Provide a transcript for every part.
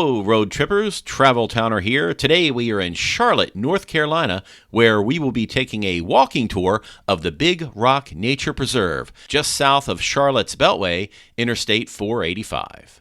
Hello, road trippers. Travel Towner here. Today we are in Charlotte, North Carolina, where we will be taking a walking tour of the Big Rock Nature Preserve, just south of Charlotte's Beltway, Interstate 485.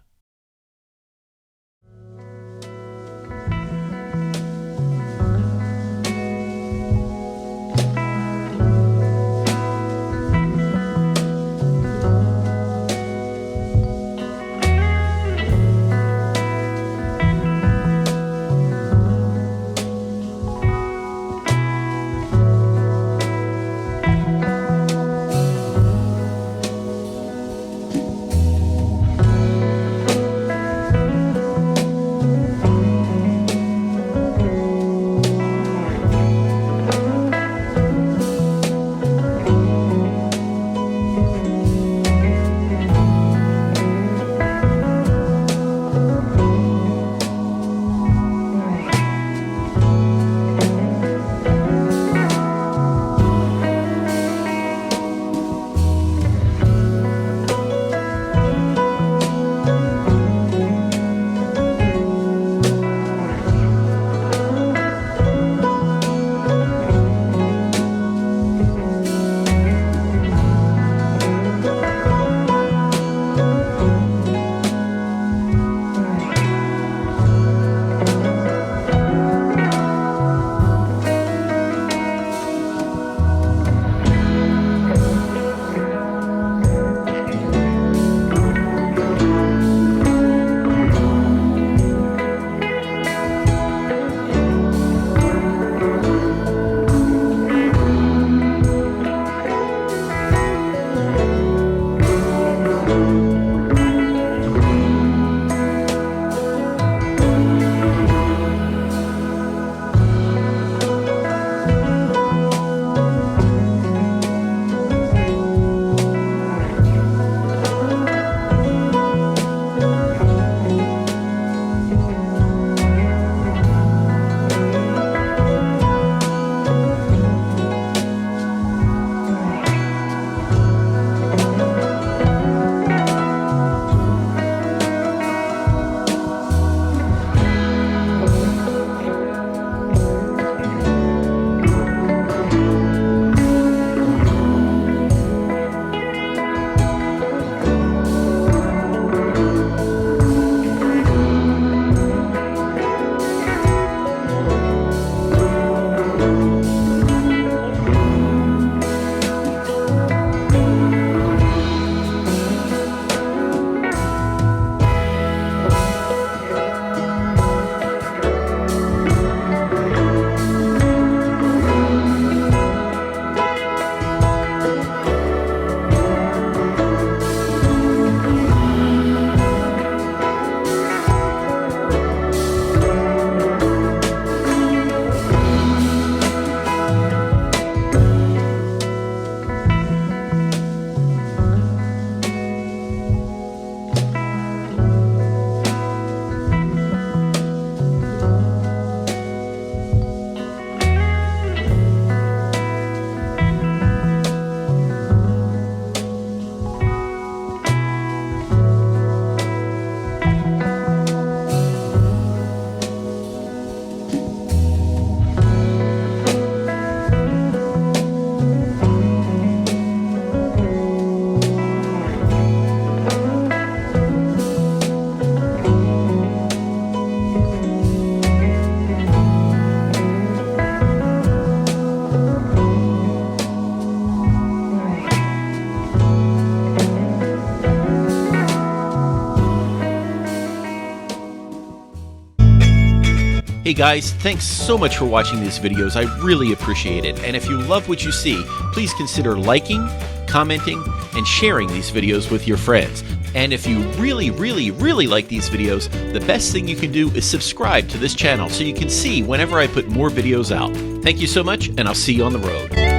Hey guys, thanks so much for watching these videos. I really appreciate it. And if you love what you see, please consider liking, commenting, and sharing these videos with your friends. And if you really like these videos, the best thing you can do is subscribe to this channel so you can see whenever I put more videos out. Thank you so much, and I'll see you on the road.